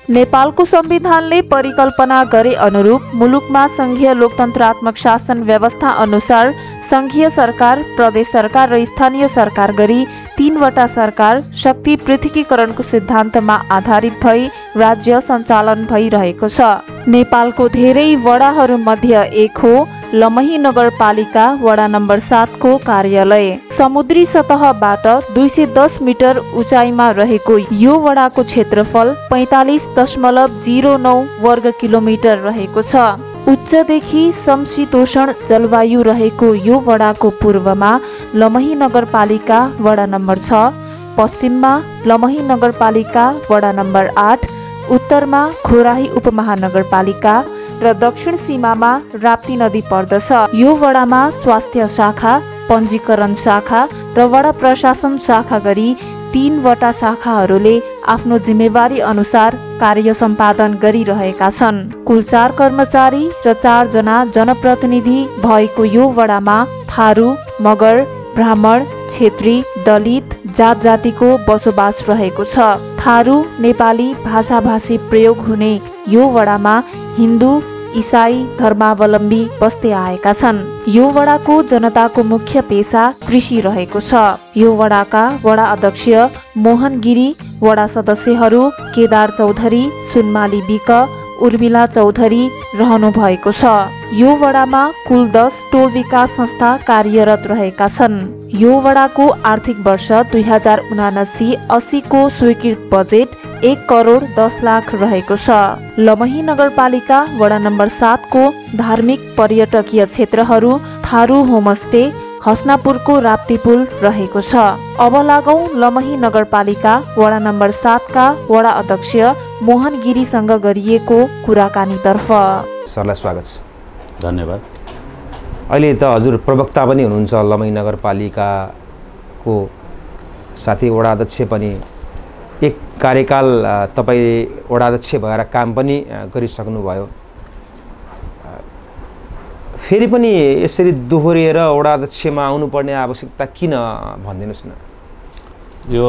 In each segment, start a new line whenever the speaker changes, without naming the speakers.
नेपालको संविधानले परिकल्पना गरे अनुरूप मुलुकमा संघीय लोकतन्त्रात्मक शासन व्यवस्था अनुसार संघीय सरकार, प्रदेश सरकार र स्थानीय सरकार गरी 3वटा सरकार शक्ति पृथकीकरणको सिद्धान्तमा आधारित भई राज्य सञ्चालन भइरहेको छ। नेपालको धेरै वडाहरू मध्ये एक हो लमही नगरपालिका वडा नम्बर 7 को कार्यालय। समुद्री सतहबाट 210 मिटर उचाइमा रहेको यो वडाको क्षेत्रफल 45.09 वर्ग किलोमिटर रहेको छ। उच्चदेखि समशीतोष्ण जलवायु रहेको यो वडाको पूर्वमा लमही नगरपालिका वडा नम्बर 6, पश्चिममा लमही नगरपालिका वडा नम्बर 8, उत्तरमा खोराही उपमहानगरपालिका र दक्षिण सीमामा राप्ती नदी पर्दछ। यो वडामा स्वास्थ्य शाखा, पञ्जीकरण शाखा र वडा प्रशासन शाखा गरी 3वटा शाखाहरूले आफ्नो जिम्मेवारी अनुसार कार्य सम्पादन गरिरहेका छन्। कुल 4 कर्मचारी र 4 जना जनप्रतिनिधि भएको यो वडामा थारू, मगर, ब्राह्मण, क्षेत्री, दलित जात जातिको बसोबास रहेको छ। थारू नेपाली भाषाभाषी प्रयोग हुने यो वडामा हिन्दू, इसाई धर्मावलम्बी बस्दै आएका छन्। यो वडाको जनताको मुख्य पेशा कृषि रहेको छ। यो वडाका वडा अध्यक्ष मोहन गिरी, वडा सदस्यहरू केदार चौधरी, सुनमाली बिक, उर्मिला चौधरी रहनु भएको छ। यो वडामा कुल 10 टोल विकास संस्था कार्यरत रहेका छन्। यो वडाको आर्थिक वर्ष 2079-80 को स्वीकृत बजेट 1 करोड 10 लाख रहेको छ। लमही नगरपालिका वडा नम्बर 7 को धार्मिक पर्यटकीय क्षेत्रहरू थारू होमस्टे, हस्नापुरको राप्ती पुल रहेको छ। अब लागौं लमही नगरपालिका वडा नम्बर 7 का वडा अध्यक्ष मोहन गिरीसँग गरिएको कुराकानीतर्फ।
सरलाई स्वागत छ।
धन्यवाद।
अहिले त हजुर प्रवक्ता पनि हुनुहुन्छ लमही नगरपालिकाको, साथै वडा अध्यक्ष पनि। एक कार्यकाल तपाईँ वडा अध्यक्ष भएर काम पनि गरिसक्नुभयो। फेरि पनि यसरी दोहोरिएर वडा अध्यक्षमा आउनुपर्ने आवश्यकता किन भनिदिनुहोस् न?
यो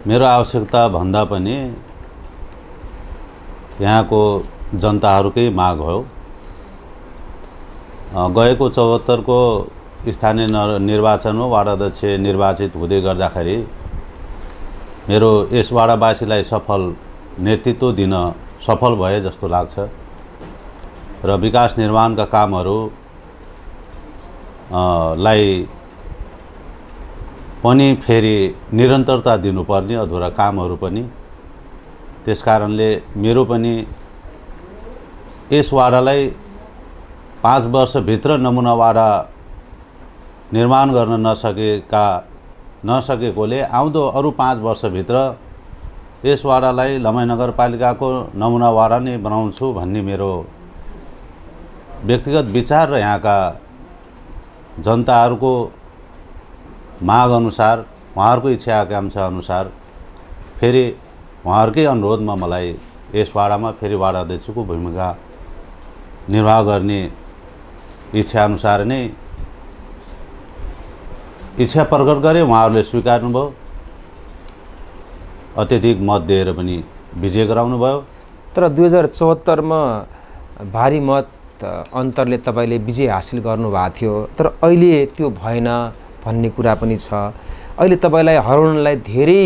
मेरो आवश्यकता भन्दा पनि यहाँको जनताहरूकै माग हो। गएको 74 को स्थानीय निर्वाचनमा वार्ड अध्यक्ष निर्वाचित हुँदै गर्दाखेरि मेरो यस वाडावासीलाई सफल नेतृत्व दिन सफल भए जस्तो लाग्छ र विकास निर्माणका कामहरू लाई पनि फेरि निरन्तरता दिनुपर्ने, अधुरा कामहरू पनि। त्यसकारणले मेरो पनि यस वाडालाई 5 वर्षभित्र नमुना वाडा निर्माण गर्न नसकेकोले आउँदो अरू 5 वर्षभित्र यस वाडालाई लमही नगरपालिकाको नमुना वाडा नै बनाउँछु भन्ने मेरो व्यक्तिगत विचार र यहाँका जनताहरूको माग अनुसार, उहाँहरूको इच्छा आकांक्षा अनुसार फेरि उहाँहरूकै अनुरोधमा मलाई यस वाडामा फेरि वाडा अध्यक्षको भूमिका निर्वाह गर्ने इच्छा अनुसार नै इच्छा प्रकट गरे। उहाँहरूले स्वीकार्नुभयो, अत्यधिक मत दिएर पनि विजय गराउनु भयो।
तर 2074 मा भारी मत अन्तरले तपाईले विजय हासिल गर्नुभएको थियो, तर अहिले त्यो भएन भन्ने कुरा पनि छ। अहिले तपाईलाई हराउनलाई धेरै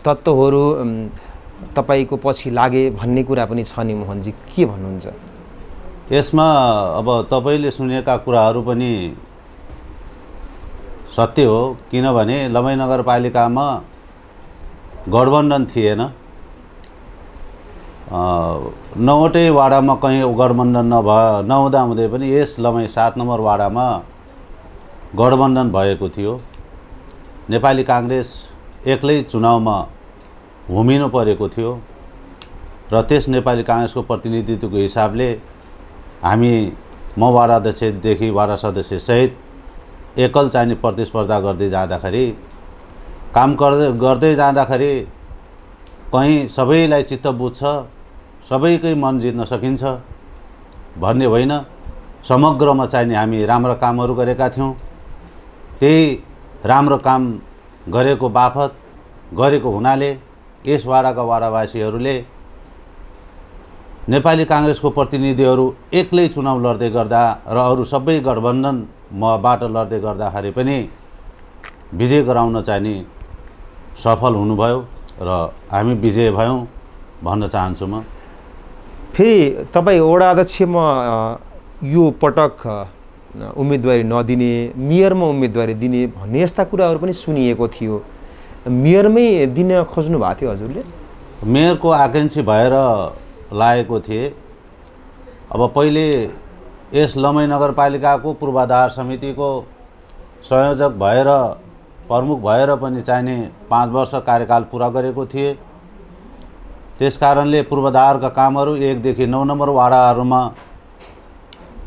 तत्त्वहरू तपाईको पछि लागे भन्ने कुरा पनि छ नि मोहनजी, के भन्नुहुन्छ?
यसमा अब तपाईले सुनेका कुराहरू पनि सत्य हो, किनभने लमही नगरपालिकामा गठबन्धन थिएन। 9वटै वाडामा कहीँ गठबन्धन नहुँदा हुँदै पनि यस लमही 7 नम्बर वाडामा गठबन्धन भएको थियो। नेपाली कांग्रेस एक्लै चुनावमा होमिनु परेको थियो र त्यस नेपाली कांग्रेसको प्रतिनिधित्वको हिसाबले हामी म वाडा अध्यक्षदेखि वाडा सदस्य सहित एकल चाहिने प्रतिस्पर्धा गर्दै जाँदाखेरि, काम गर्दै जाँदाखेरि कहीँ सबैलाई चित्त बुझ्छ, सबैकै मन जित्न सकिन्छ भन्ने होइन। समग्रमा चाहिने हामी राम्रो कामहरू गरेका थियौँ। त्यही राम्रो काम गरेको बापत गरेको हुनाले यस वाडाका वाडावासीहरूले नेपाली काङ्ग्रेसको प्रतिनिधिहरू एक्लै चुनाव लड्दै गर्दा र अरू सबै गठबन्धनबाट लड्दै गर्दाखेरि पनि विजय गराउन चाहिँ सफल हुनुभयो र हामी विजय भयौँ भन्न चाहन्छु म।
फेरि तपाईँ वडा अध्यक्षमा यो पटक उम्मेदवारी नदिने, मेयरमा उम्मेदवारी दिने भन्ने यस्ता कुराहरू पनि सुनिएको थियो। मेयरमै दिन खोज्नु भएको थियो हजुरले?
मेयरको आकाङ्क्षी भएर लागेको थिए। अब पहिले यस लमही नगरपालिकाको पूर्वाधार समितिको संयोजक भएर प्रमुख भएर पनि चाहिने 5 वर्ष कार्यकाल पुरा गरेको थिए। त्यसकारणले पूर्वाधारका कामहरू 1 देखि 9 नम्बर वाडाहरूमा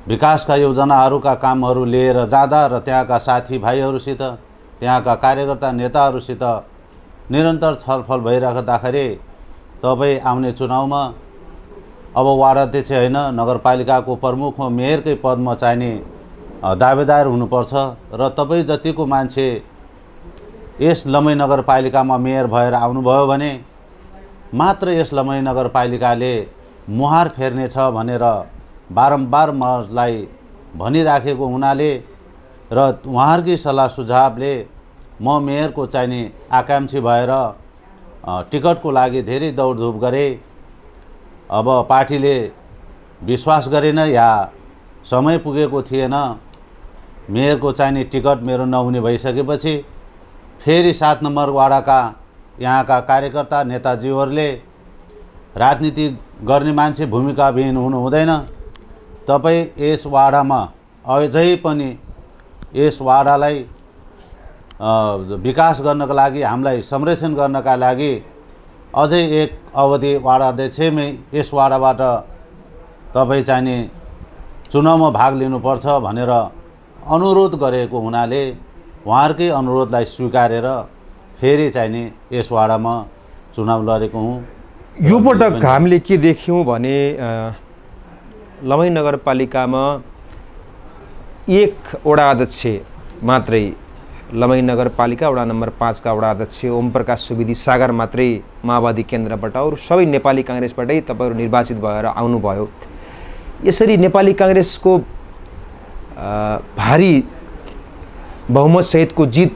विकासका योजनाहरूका कामहरू लिएर जाँदा र त्यहाँका साथीभाइहरूसित, त्यहाँका कार्यकर्ता नेताहरूसित निरन्तर छलफल भइराख्दाखेरि तपाईँ आउने चुनावमा अब वाडा अध्यक्ष होइन, नगरपालिकाको प्रमुख हो, मेयरकै पदमा चाहिने दावेदार हुनुपर्छ र तपाईँ जतिको मान्छे यस लमही नगरपालिकामा मेयर भएर आउनुभयो भने मात्र यस लमही नगरपालिकाले मुहार फेर्नेछ भनेर बारम्बार मलाई भनिराखेको हुनाले र उहाँहरूकै सल्लाह सुझावले म मेयरको चाहिने आकाङ्क्षी भएर टिकटको लागि धेरै दौडधुप गरेँ। अब पार्टीले विश्वास गरेन या समय पुगेको थिएन, मेयरको चाहिने टिकट मेरो नहुने भइसकेपछि फेरि 7 नम्बर वाडाका यहाँका कार्यकर्ता नेताजीहरूले राजनीति गर्ने मान्छे भूमिकाविहीन हुनु हुँदैन, तपाईँ यस वाडामा अझै पनि यस वाडालाई विकास गर्नका लागि, हामीलाई संरक्षण गर्नका लागि अझै एक अवधि वाडा अध्यक्षमै यस वाडाबाट तपाईँ चाहिने चुनावमा भाग लिनुपर्छ भनेर अनुरोध गरेको हुनाले उहाँहरूकै अनुरोधलाई स्वीकारेर फेरि चाहिने यस वाडामा चुनाव लडेको हुँ।
यो पटक हामीले के देख्यौँ भने लमही नगरपालिकामा एक वडा अध्यक्ष मात्रै, लमही नगरपालिका वडा नम्बर 5 का वडा अध्यक्ष ओम प्रकाश सुवेदी सागर मात्रै माओवादी केन्द्रबाट, अरू सबै नेपाली काङ्ग्रेसबाटै तपाईँहरू निर्वाचित भएर आउनुभयो। यसरी नेपाली काङ्ग्रेसको भारी बहुमतसहितको जित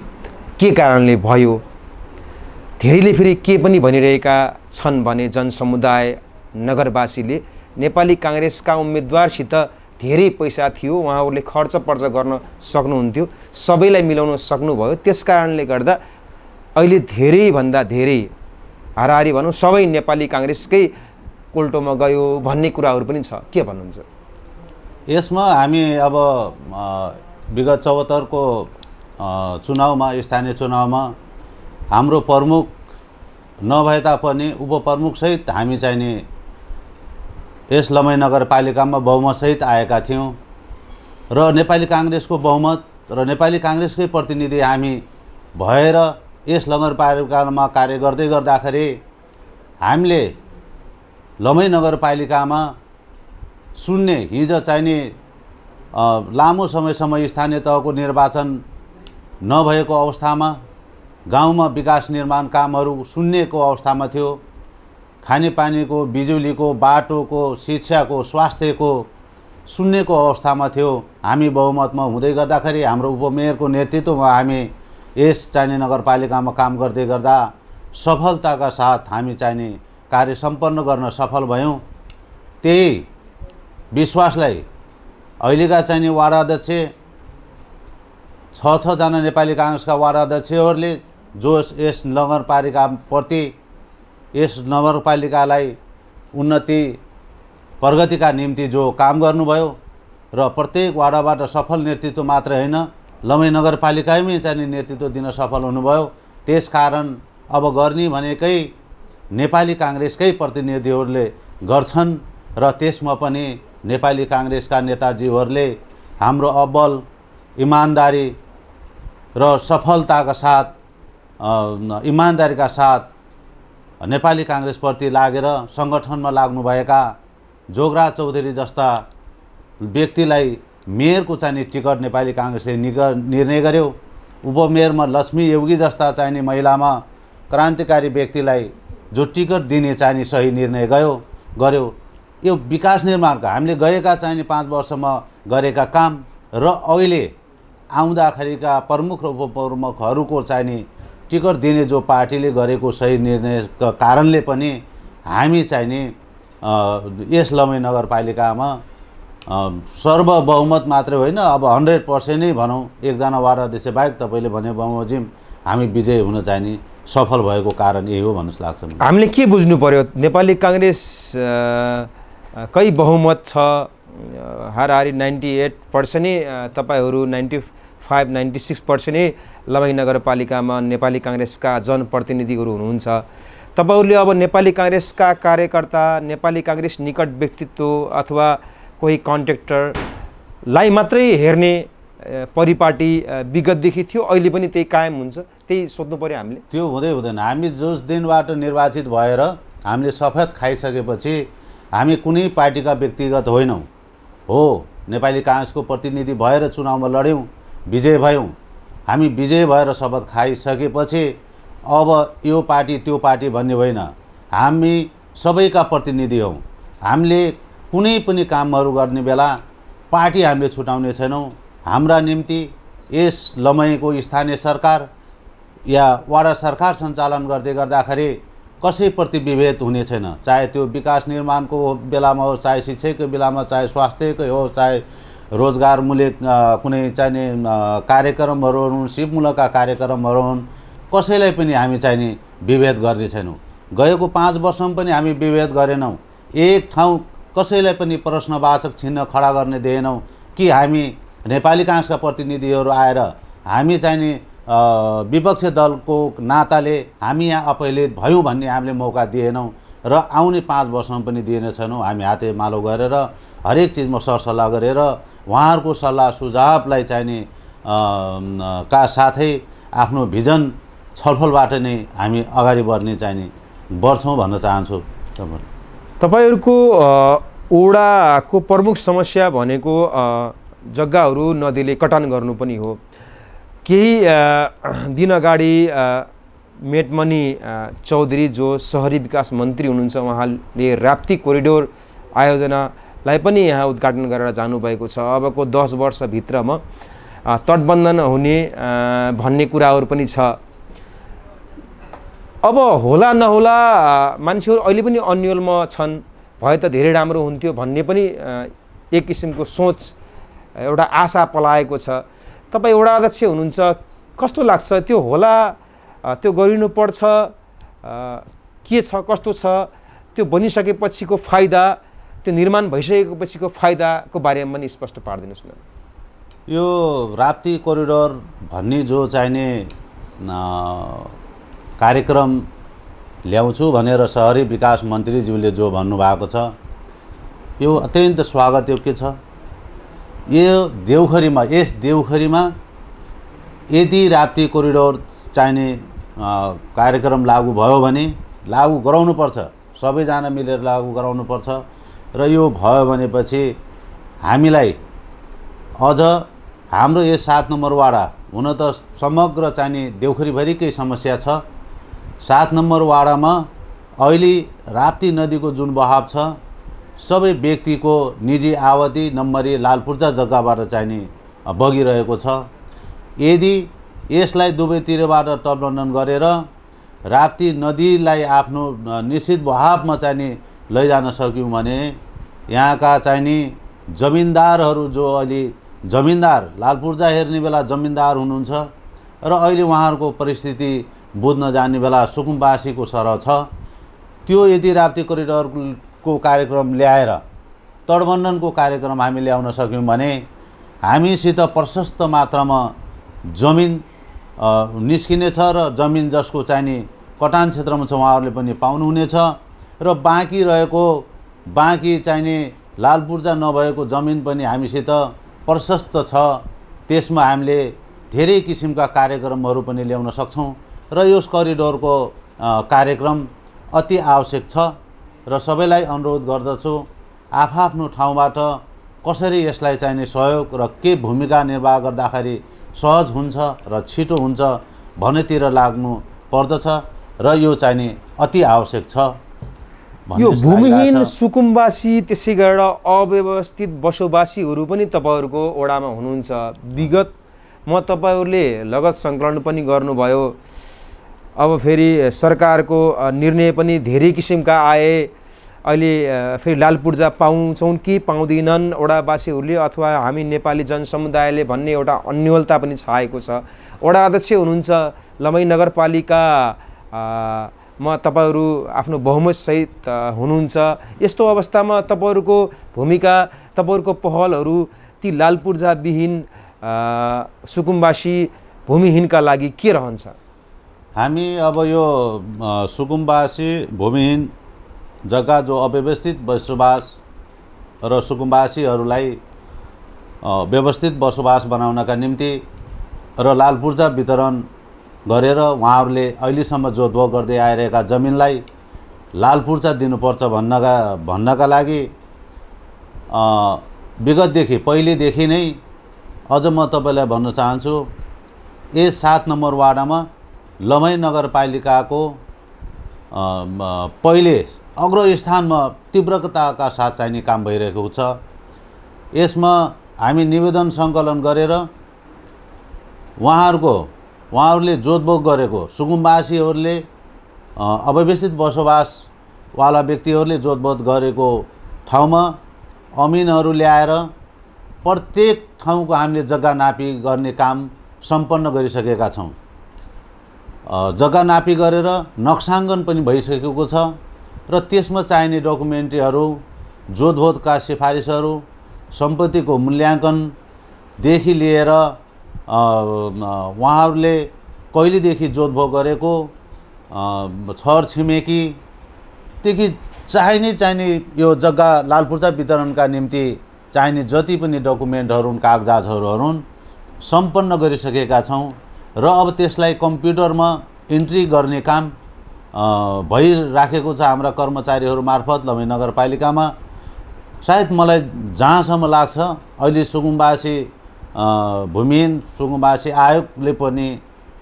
के कारणले भयो? धेरैले फेरि के पनि भनिरहेका छन् भने जनसमुदाय, नगरवासीले नेपाली काङ्ग्रेसका उम्मेदवारसित धेरै पैसा थियो, उहाँहरूले खर्चपर्च गर्न सक्नुहुन्थ्यो, सबैलाई मिलाउन सक्नुभयो, त्यस कारणले गर्दा अहिले धेरैभन्दा धेरै हाराहारी भनौँ सबै नेपाली काङ्ग्रेसकै कोल्टोमा गयो भन्ने कुराहरू पनि छ। के भन्नुहुन्छ
यसमा? हामी अब विगत 74 को चुनावमा, स्थानीय चुनावमा हाम्रो प्रमुख नभए तापनि उपप्रमुखसहित हामी चाहिने यस लमही नगरपालिकामा बहुमतसहित आएका थियौँ र नेपाली काङ्ग्रेसको बहुमत र नेपाली काङ्ग्रेसकै प्रतिनिधि हामी भएर यस नगरपालिकामा कार्य गर्दै गर्दाखेरि हामीले लमही नगरपालिकामा सुन्ने, हिजो चाहिने लामो समयसम्म स्थानीय तहको निर्वाचन नभएको अवस्थामा गाउँमा विकास निर्माण कामहरू सुन्नेको अवस्थामा थियो, खानेपानीको, बिजुलीको, बाटोको, शिक्षाको, स्वास्थ्यको सुन्नेको अवस्थामा थियो। हामी बहुमतमा हुँदै गर्दाखेरि हाम्रो उपमेयरको नेतृत्वमा हामी यस चाहिने नगरपालिकामा काम गर्दै गर्दा सफलताका साथ हामी चाहिने कार्य सम्पन्न गर्न सफल भयौँ। त्यही विश्वासलाई अहिलेका चाहिने वाडा अध्यक्ष 6 जना नेपाली काङ्ग्रेसका वाडा अध्यक्षहरूले जो यस नगरपालिकाप्रति, यस नगरपालिकालाई उन्नति प्रगतिका निम्ति जो काम गर्नुभयो र प्रत्येक वाडाबाट सफल नेतृत्व मात्र होइन, लमही नगरपालिकामै चाहिँ नेतृत्व दिन सफल हुनुभयो। त्यसकारण अब गर्ने भनेकै नेपाली काङ्ग्रेसकै प्रतिनिधिहरूले गर्छन् र त्यसमा पनि नेपाली काङ्ग्रेसका नेताजीहरूले हाम्रो अब्बल इमानदारी र सफलताका साथ, इमानदारीका साथ नेपाली काङ्ग्रेसप्रति लागेर सङ्गठनमा लाग्नुभएका जोगराज चौधरी जस्ता व्यक्तिलाई मेयरको चाहिने टिकट नेपाली काङ्ग्रेसले निर्णय गर्यो। उपमेयरमा लक्ष्मी योगी जस्ता चाहिने महिलामा क्रान्तिकारी व्यक्तिलाई जो टिकट दिने चाहिने सही निर्णय गर्यो। यो विकास निर्माणका हामीले गएका चाहिने 5 वर्षमा गरेका काम र अहिले आउँदाखेरिका प्रमुख र उपप्रमुखहरूको चाहिने टिकट दिने जो पार्टीले गरेको सही निर्णयका कारणले पनि हामी चाहिने यस लमही नगरपालिकामा सर्वबहुमत मात्रै होइन, अब 100% नै भनौँ, एकजना वार्ड अध्यक्ष बाहेक तपाईले भने बमोजिम हामी विजय हुन चाहिने सफल भएको कारण यही हो भन्ने लाग्छ।
हामीले के बुझ्नु पर्यो? नेपाली कांग्रेस कै बहुमत छ, हाराहारी 98% नै तपाईहरू 95-96% नै लमही नगरपालिकामा नेपाली कांग्रेसका जनप्रतिनिधिहरू हुनुहुन्छ। तपाईहरूले अब नेपाली कांग्रेसका कार्यकर्ता, नेपाली कांग्रेस निकट व्यक्तित्व अथवा कोही कन्ट्र्याक्टरलाई मात्रै हेर्ने परिपाटी विगतदेखि थियो, अहिले पनि त्यही कायम हुन्छ, त्यही सोध्नु पर्यो हामीले।
त्यो हुँदैन। हामी जोस दिनबाट निर्वाचित भएर हामीले शपथ खाइसकेपछि हामी कुनै पार्टीका व्यक्तिगत होइनौँ हो, नेपाली कांग्रेसको प्रतिनिधि भएर चुनावमा लड्यौँ, विजय भयौँ। हामी विजय भएर शपथ खाइसकेपछि अब यो पार्टी त्यो पार्टी भन्ने होइन, हामी सबैका प्रतिनिधि हौँ। हामीले कुनै पनि कामहरू गर्ने बेला पार्टी हामीले छुटाउने छैनौँ। हाम्रा निम्ति यस लमहीको स्थानीय सरकार या वडा सरकार सञ्चालन गर्दाखेरि कसैप्रति विभेद हुने छैन, चाहे त्यो विकास निर्माणको बेलामा हो, चाहे शिक्षाको बेलामा, चाहे स्वास्थ्यकै हो, चाहे रोजगारमूलक कुनै चाहिने कार्यक्रमहरू हुन्, सिपमूलकका कार्यक्रमहरू हुन्, कसैलाई पनि हामी चाहिने विभेद गर्ने छैनौँ। गएको 5 वर्षमा पनि हामी विभेद गरेनौँ। एक ठाउँ कसैलाई पनि प्रश्नवाचक चिन्ह खडा गर्ने दिएनौँ कि हामी नेपाली कांग्रेसका प्रतिनिधिहरू आएर हामी चाहिने विपक्षी दलको नाताले हामी यहाँ अपहिलित भयौँ भन्ने हामीले मौका दिएनौँ र आउने 5 वर्षमा पनि दिएन छैनौँ। हामी हाते मालो गरेर हरेक चिजमा सरसल्लाह गरेर उहाँहरूको सल्लाह सुझावलाई चाहिने का साथै आफ्नो भिजन छलफलबाट नै हामी अगाडि बढ्छौँ भन्न चाहन्छु।
तपाईहरूको ओडाको प्रमुख समस्या भनेको जग्गाहरू नदीले कटान गर्नु पनि हो। केही दिन अगाडि मेटमनी चौधरी जो शहरी विकास मन्त्री हुनुहुन्छ, उहाँले राप्ती कोरिडोर आयोजनालाई पनि यहाँ उद्घाटन गरेर जानुभएको छ। अबको 10 वर्षभित्रमा तटबन्धन हुने भन्ने कुराहरू पनि छ। अब होला नहोला मान्छेहरू अहिले पनि अन्यलमा छन्, भए त धेरै राम्रो हुन्थ्यो भन्ने पनि एक किसिमको सोच, एउटा आशा पलाएको छ। तपाईँ वडा अध्यक्ष हुनुहुन्छ, कस्तो लाग्छ? त्यो होला, त्यो गरिनुपर्छ, के छ, कस्तो छ, त्यो बनिसकेपछिको फाइदा, त्यो निर्माण भइसकेपछिको फाइदाको बारेमा पनि स्पष्ट पारिदिनुहोस् न।
यो राप्ती कोरिडोर भन्ने जो चाहिने कार्यक्रम ल्याउँछु भनेर शहरी विकास मन्त्रीज्यूले जो भन्नुभएको छ, यो अत्यन्त स्वागतयोग्य छ। यो देउखरीमा, यस देउखरीमा यदि राप्ती कोरिडोर चाहिने कार्यक्रम लागू भयो भने लागू गराउनुपर्छ, सबैजना मिलेर लागू गराउनुपर्छ र यो भयो भनेपछि हामीलाई अझ हाम्रो यो 7 नम्बर वाडा, हुन त समग्र चाहिने देउखरीभरिकै समस्या छ। 7 नम्बर वाडामा अहिले राप्ती नदीको जुन बहाव छ, सबै व्यक्तिको निजी आवधी नम्बरी लालपूर्जा जग्गाबाट चाहिने बगिरहेको छ। यदि यसलाई दुवैतिरबाट तटबन्धन गरेर राप्ती नदीलाई आफ्नो निश्चित बहावमा चाहिने लैजान सक्यौँ भने यहाँका चाहिने जमिनदारहरू जो अहिले जमिनदार लालपूर्जा हेर्ने बेला जमिनदार हुनुहुन्छ र अहिले उहाँहरूको परिस्थिति बुझ्न जाने बेला सुकुम्बासीको सरह छ। त्यो यदि राप्ती कोरिडोरको कार्यक्रम ल्याएर तटबन्धनको कार्यक्रम हामी ल्याउन सक्यौँ भने हामीसित प्रशस्त मात्रामा जमिन निस्किनेछ र जमिन जसको चाहिने कटान क्षेत्रमा छ उहाँहरूले पनि पाउनुहुनेछ र बाँकी चाहिने लालपूर्जा नभएको जमिन पनि हामीसित प्रशस्त छ। त्यसमा हामीले धेरै किसिमका कार्यक्रमहरू पनि ल्याउन सक्छौँ र यस करिडोरको कार्यक्रम अति आवश्यक छ र सबैलाई अनुरोध गर्दछु, आफ्नो ठाउँबाट कसरी यसलाई चाहिने सहयोग र के भूमिका निर्वाह गर्दाखेरि सहज हुन्छ र छिटो हुन्छ भन्नेतिर लाग्नु पर्दछ। र यो चाहिँ नि अति आवश्यक छ भन्ने
यो
जस्तो
भूमिहीन
लागिरहेछ।
सुकुम्बासी त्यसै गरेर अव्यवस्थित बसोबासीहरू पनि तपाईँहरूको ओडामा हुनुहुन्छ। विगतमा तपाईँहरूले लगत सङ्कलन पनि गर्नुभयो। अब फेरि सरकारको निर्णय पनि धेरै किसिमका आए। अहिले फेरि लाल पूर्जा पाउँछौँ कि पाउँदैनन् ओडावासीहरूले, अथवा हामी नेपाली जनसमुदायले भन्ने एउटा अन्योलता पनि छाएको छ। वडा अध्यक्ष हुनुहुन्छ लमही नगरपालिका मा तपाईहरू आफ्नो बहुमतसहित हुनुहुन्छ। यस्तो अवस्थामा तपाईहरूको भूमिका, तपाईहरूको पहलहरू ती लाल पूर्जाविहीन सुकुम्बासी भूमिहीनका लागि के रहन्छ?
हामी अब यो सुकुम्बासी भूमिहीन जग्गा जो अव्यवस्थित बसोबास र सुकुम्बासीहरूलाई व्यवस्थित बसोबास बनाउनका निम्ति र लाल पूर्जा वितरण गरेर उहाँहरूले अहिलेसम्म जोतभोग गर्दै आइरहेका जमिनलाई लाल पूर्जा दिनुपर्छ भन्नका लागि विगतदेखि पहिलेदेखि नै अझ म तपाईँलाई भन्न चाहन्छु, यस 7 नम्बर वार्डमा लमही नगरपालिकाको पहिले अग्रस्थानमा तीव्रताका साथ चाहिने काम भइरहेको छ। यसमा हामी निवेदन सङ्कलन गरेर उहाँहरूले जोतभोग गरेको सुकुम्बासीहरूले अव्यवस्थित बसोबासवाला व्यक्तिहरूले जोतभोग गरेको ठाउँमा अमिनहरू ल्याएर प्रत्येक ठाउँको हामीले जग्गा नापी गर्ने काम सम्पन्न गरिसकेका छौँ। जग्गा नापी गरेर नक्साङ्कन पनि भइसकेको छ र त्यसमा चाहिने डकुमेन्ट्रीहरू, जोतभोगका सिफारिसहरू, सम्पत्तिको मूल्याङ्कनदेखि लिएर उहाँहरूले कहिलेदेखि जोतभोग गरेको छरछिमेकीदेखि चाहिने यो जग्गा लाल पूर्जा वितरणका निम्ति चाहिने जति पनि डकुमेन्टहरू, कागजातहरू सम्पन्न गरिसकेका छौँ र अब त्यसलाई कम्प्युटरमा इन्ट्री गर्ने काम भइराखेको छ हाम्रा कर्मचारीहरू मार्फत लमही नगरपालिकामा। सायद मलाई जहाँसम्म लाग्छ अहिले सुकुम्बासी भूमिहीन सुकुम्बासी आयोगले पनि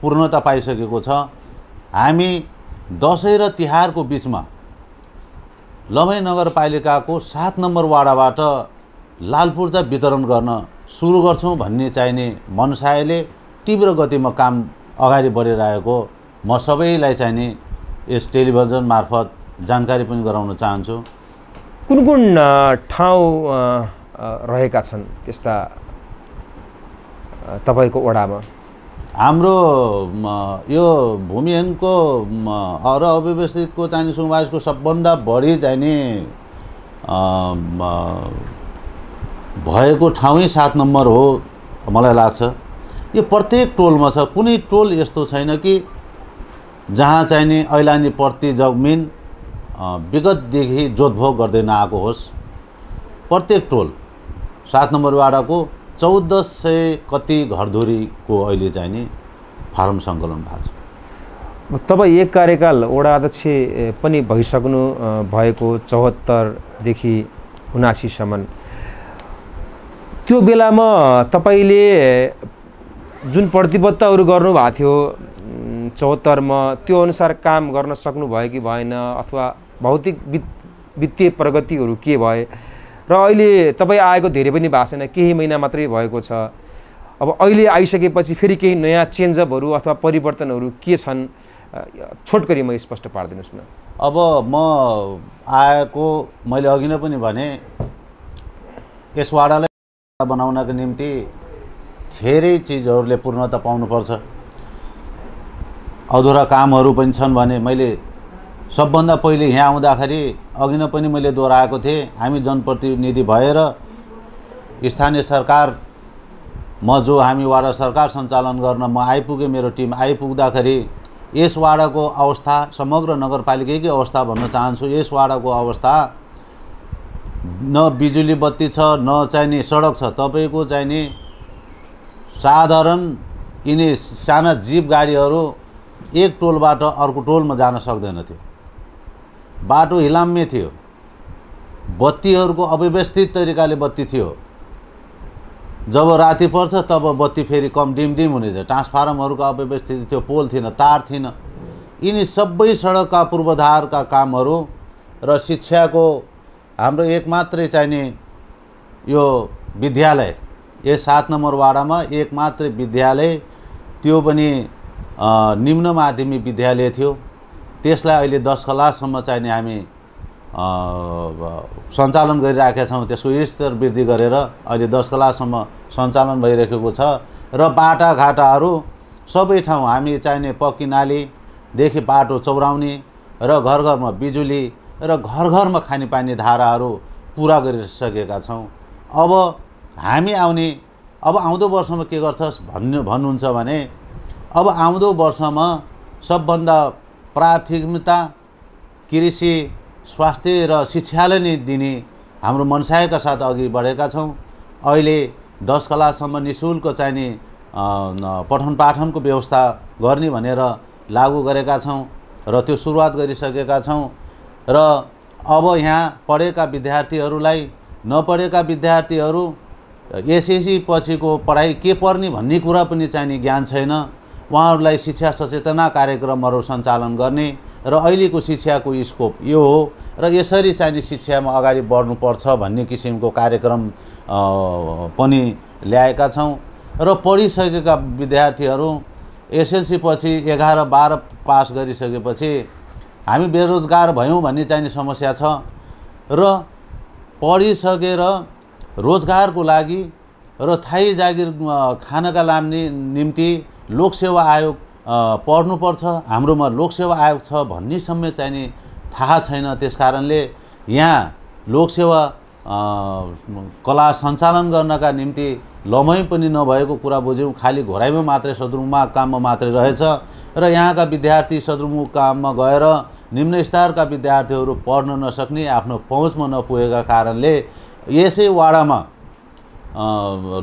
पूर्णता पाइसकेको छ। हामी दसैँ र तिहारको बिचमा लमही नगरपालिकाको 7 नम्बर वाडाबाट लाल पूर्जा वितरण गर्न सुरु गर्छौँ भन्ने चाहिने मनसायले तीव्र गतिमा काम अगाडि बढिरहेको म सबैलाई चाहिने यस टेलिभिजन मार्फत जानकारी पनि गराउन चाहन्छु।
कुन कुन ठाउँ रहेका छन् त्यस्ता तपाईको ओडामा?
हाम्रो यो भूमिहीनको र अव्यवस्थितको चाहिने सुकुम्बासीको सबभन्दा बढी चाहिने भएको ठाउँै 7 नम्बर हो मलाई लाग्छ। यो प्रत्येक टोलमा छ, कुनै टोल यस्तो छैन कि जहाँ चाहिने ऐलानी प्रति जमिन विगतदेखि जोतभोग गर्दै नआएको होस्। प्रत्येक टोल 7 नम्बर वाडाको 1400 कति घरधुरीको अहिले चाहिने फारम सङ्कलन भएको छ।
तपाईँ एक कार्यकाल वडा अध्यक्ष पनि भइसक्नु भएको 74 देखि 79 सम्म। त्यो बेलामा तपाईँले जुन प्रतिबद्धताहरू गर्नुभएको थियो 74 मा, त्यो अनुसार काम गर्न सक्नु भयो कि भएन, अथवा भौतिक वित्तीय प्रगतिहरू के भए? र अहिले तपाईँ आएको धेरै पनि भएको छैन, केही महिना मात्रै भएको छ। अब अहिले आइसकेपछि फेरि केही नयाँ चेन्जअपहरू अथवा परिवर्तनहरू के छन्? छोटकरी म स्पष्ट पारिदिनुहोस् न।
अब म आएको मैले अघि नै पनि भने यस वाडालाई बनाउनका निम्ति धेरै चिजहरूले पूर्णता पाउनुपर्छ। अधुरा कामहरू पनि छन् भने मैले सबभन्दा पहिले यहाँ आउँदाखेरि अघि नै पनि मैले दोहोऱ्याएको थिएँ, हामी जनप्रतिनिधि भएर स्थानीय सरकार हामी वाडा सरकार सञ्चालन गर्न म आइपुगेँ। मेरो टिम आइपुग्दाखेरि यस वाडाको अवस्था, समग्र नगरपालिकाकै अवस्था भन्न चाहन्छु। यस वाडाको अवस्था न बिजुली बत्ती छ, न चाहिने सडक छ। तपाईँको चाहिने साधारण यिनी साना जीप गाडीहरू एक टोलबाट अर्को टोलमा जान सक्दैन थियो। बाटो हिलाम्य थियो, बत्तीहरूको अव्यवस्थित तरिकाले बत्ती थियो। जब राति पर्छ तब बत्ती फेरि कम डिम हुने थियो। ट्रान्सफार्मरहरूको अव्यवस्थित थियो, पोल थिएन, तार थिएन। यिनी सबै सडकका पूर्वाधारका कामहरू र शिक्षाको हाम्रो एक मात्रै चाहिने यो विद्यालय, यो 7 नम्बर वाडामा एक मात्रै विद्यालय, त्यो पनि निम्न माध्यमिक विद्यालय थियो। त्यसलाई अहिले 10 क्लाससम्म चाहिने हामी सञ्चालन गरिराखेका छौँ। त्यसको स्तर वृद्धि गरेर अहिले 10 क्लाससम्म सञ्चालन भइरहेको छ। र बाटाघाटाहरू सबै ठाउँ हामी चाहिने पक्की नालीदेखि बाटो चौराउने र घर घरमा बिजुली र घर घरमा खानेपानी धाराहरू पुरा गरिसकेका छौँ। अब हामी अब आउँदो वर्षमा के गर्छस् भन्नुहुन्छ भने अब आउँदो वर्षमा सबभन्दा प्राथमिकता कृषि, स्वास्थ्य र शिक्षालाई नै दिने हाम्रो मनसायका साथ अघि बढेका छौँ। अहिले 10 क्लाससम्म निःशुल्क चाहिने पठन पाठनको व्यवस्था गर्ने भनेर लागू गरेका छौँ र त्यो सुरुवात गरिसकेका छौँ। र अब यहाँ पढेका विद्यार्थीहरूलाई नपढेका विद्यार्थीहरू एसएससी पछिको पढाइ के पर्ने भन्ने कुरा पनि चाहिने ज्ञान छैन, उहाँहरूलाई शिक्षा सचेतना कार्यक्रमहरू सञ्चालन गर्ने र अहिलेको शिक्षाको स्कोप यो हो र यसरी चाहिने शिक्षामा अगाडि बढ्नुपर्छ भन्ने किसिमको कार्यक्रम पनि ल्याएका छौँ। र पढिसकेका विद्यार्थीहरू एसएलसी पछि 11-12 पास गरिसकेपछि हामी बेरोजगार भयौँ भन्ने चाहिने समस्या छ र पढिसकेर रोजगारको लागि र थाई जागिर खानका निम्ति लोकसेवा आयोग पढ्नुपर्छ, हाम्रोमा लोकसेवा आयोग छ भन्ने सम्म चाहिने थाहा छैन। त्यसकारणले यहाँ लोकसेवा कला सञ्चालन गर्नका निम्ति लमै पनि नभएको कुरा बुझ्यौँ। खालि घोराइमा मात्रै सदरमुकाममा काममा मात्रै रहेछ र यहाँका विद्यार्थी सदरमुकाममा गएर निम्न स्तरका विद्यार्थीहरू पढ्न नसक्ने, आफ्नो पहुँचमा नपुगेका कारणले यसै वाडामा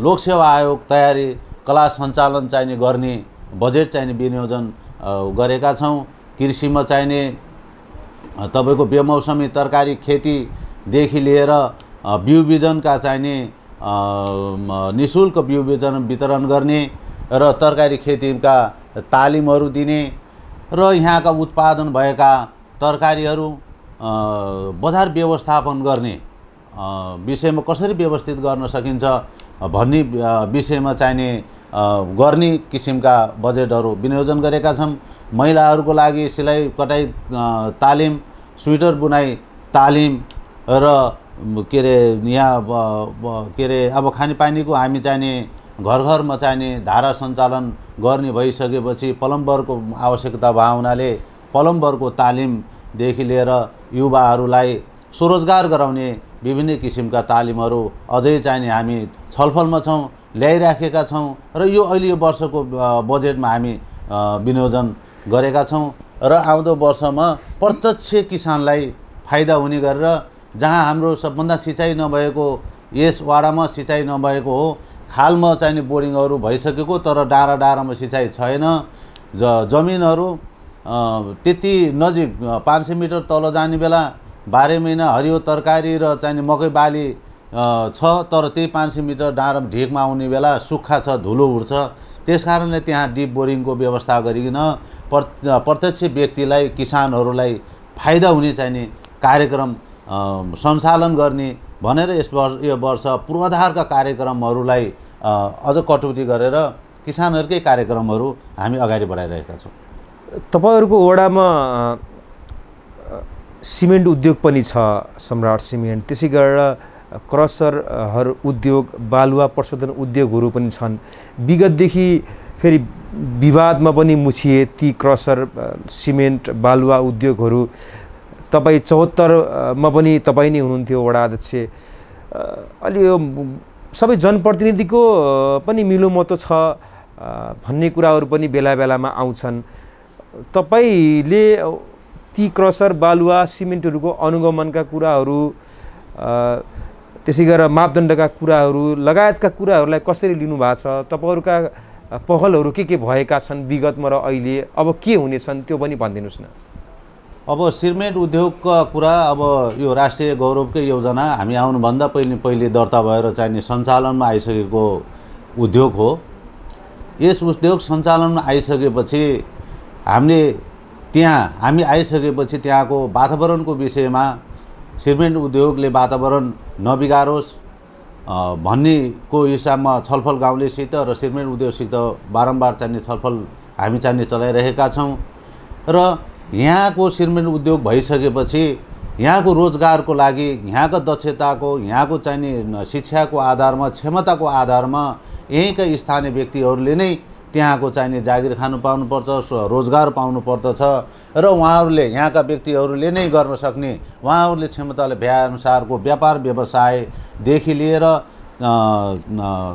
लोकसेवा आयोग तयारी कला सञ्चालन चाहिने गर्ने बजेट चाहिने विनियोजन गरेका छौँ। कृषिमा चाहिने तपाईँको बेमौसमी तरकारी खेतीदेखि लिएर बिउ बिजनका चाहिने निःशुल्क बिउ बिजन वितरण गर्ने र तरकारी खेतीका तालिमहरू दिने र यहाँका उत्पादन भएका तरकारीहरू बजार व्यवस्थापन गर्ने विषयमा कसरी व्यवस्थित गर्न सकिन्छ भन्ने विषयमा चाहिने गर्ने किसिमका बजेटहरू विनियोजन गरेका छौँ। महिलाहरूको लागि सिलाइ कटाइ तालिम, स्वेटर बुनाइ तालिम र अब खानेपानीको हामी चाहिने घर घरमा चाहिने धारा सञ्चालन गर्ने भइसकेपछि प्लम्बरको आवश्यकता भएको हुनाले प्लम्बरको तालिमदेखि लिएर युवाहरूलाई स्वरोजगार गराउने विभिन्न किसिमका तालिमहरू अझै चाहिने हामी छलफलमा छौँ, ल्याइराखेका छौँ र यो अहिले यो वर्षको बजेटमा हामी विनियोजन गरेका छौँ र आउँदो वर्षमा प्रत्यक्ष किसानलाई फाइदा हुने गरेर जहाँ हाम्रो सबभन्दा सिँचाइ नभएको यस वाडामा सिँचाइ नभएको हो, खालमा चाहिने बोर्डिङहरू भइसकेको तर डाँडा डाँडामा सिँचाइ छैन, जमिनहरू त्यति नजिक 500 मिटर तल जाने बेला 12 महिना हरियो तरकारी र चाहिने मकै बाली छ तर त्यही 500 मिटर डाँडा ढिकमा आउने बेला सुक्खा छ, धुलो उड्छ। त्यसकारणले त्यहाँ डिप बोरिङको व्यवस्था गरिकन प्रत्यक्ष व्यक्तिलाई किसानहरूलाई फाइदा हुने चाहिने कार्यक्रम सञ्चालन गर्ने भनेर यो वर्ष पूर्वाधारका कार्यक्रमहरूलाई अझ कटौती गरेर किसानहरूकै कार्यक्रमहरू हामी अगाडि बढाइरहेका छौँ।
तपाईँहरूको वडामा सिमेन्ट उद्योग पनि छ, सम्राट सिमेन्ट, त्यसै गरेर क्रसरहरू उद्योग, बालुवा प्रशोधन उद्योगहरू पनि छन्। विगतदेखि फेरि विवादमा पनि मुछिए ती क्रसर सिमेन्ट बालुवा उद्योगहरू। तपाईँ 74मा पनि तपाईँ नै हुनुहुन्थ्यो वडा अध्यक्ष। अलि यो सबै जनप्रतिनिधिको पनि मिलोमतो छ भन्ने कुराहरू पनि बेला बेलामा आउँछन्। तपाईँले ती क्रसर बालुवा सिमेन्टहरूको अनुगमनका कुराहरू, त्यसै गरेर मापदण्डका कुराहरू लगायतका कुराहरूलाई कसरी लिनुभएको छ? तपाईँहरूका पहलहरू के भएका छन् विगतमा र अहिले, अब के हुनेछन् त्यो पनि भनिदिनुहोस् न।
अब सिमेन्ट उद्योगका कुरा, अब यो राष्ट्रिय गौरवकै योजना हामी आउनुभन्दा पहिले दर्ता भएर चाहिने सञ्चालनमा आइसकेको उद्योग हो। यस उद्योग सञ्चालनमा आइसकेपछि हामीले त्यहाँ हामी आइसकेपछि त्यहाँको वातावरणको विषयमा सिमेन्ट उद्योगले वातावरण नबिगारोस् भन्नेको हिसाबमा छलफल गाउँलेसित र सिमेन्ट उद्योगसित बारम्बार चाहिने छलफल हामी चाहिने चलाइरहेका छौँ र यहाँको सिमेन्ट उद्योग भइसकेपछि यहाँको रोजगारको लागि यहाँको दक्षताको यहाँको चाहिने शिक्षाको आधारमा क्षमताको आधारमा यहीँका स्थानीय व्यक्तिहरूले नै त्यहाँको चाहिने जागिर खानु पाउनुपर्छ रोजगार पाउनुपर्दछ र उहाँहरूले यहाँका व्यक्तिहरूले नै गर्न सक्ने उहाँहरूले क्षमताले भ्याएअनुसारको व्यापार व्यवसायदेखि लिएर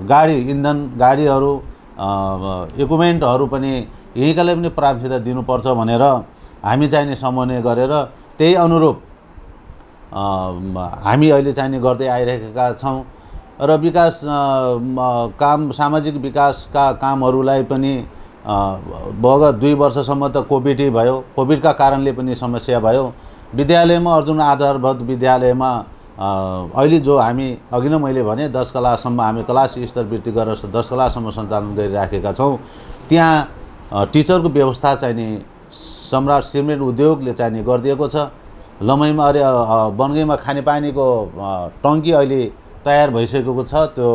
गाडी इन्धन गाडीहरू इक्विपमेन्टहरू पनि यहीँकालाई पनि प्राथमिकता दिनुपर्छ भनेर हामी चाहिने समन्वय गरेर त्यही अनुरूप हामी अहिले चाहिने गर्दै आइरहेका छौँ र विकास काम सामाजिक विकासका कामहरूलाई पनि विगत 2 वर्षसम्म त कोभिडै भयो कोभिडका कारणले पनि समस्या भयो विद्यालयमा अर्जुन आधारभूत विद्यालयमा अहिले जो हामी अघि नै मैले भने 10 क्लाससम्म हामी क्लास स्तर वृद्धि गरेर 10 क्लाससम्म सञ्चालन गरिराखेका छौँ त्यहाँ टिचरको व्यवस्था चाहिने सम्राट सिमेन्ट उद्योगले चाहिने गरिदिएको छ लमैमा अरे बनगैमा खानेपानीको टङ्की अहिले तयार भइसकेको छ त्यो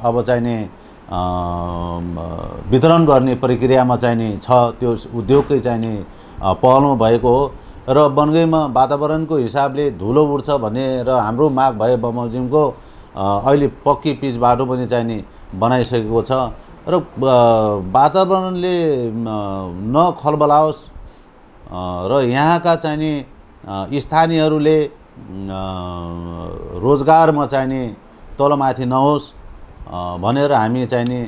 अब चाहिने वितरण गर्ने प्रक्रियामा चाहिने छ त्यो उद्योगकै चाहिने पहलमा भएको हो र बनगैमा वातावरणको हिसाबले धुलो उड्छ भनेर हाम्रो माग भए बमोजिमको अहिले पक्की पिच बाटो पनि चाहिने बनाइसकेको छ र वातावरणले नखलबलाओस् र यहाँका चाहिने स्थानीयहरूले रोजगारमा चाहिने तलमाथि नहोस् भनेर हामी चाहिने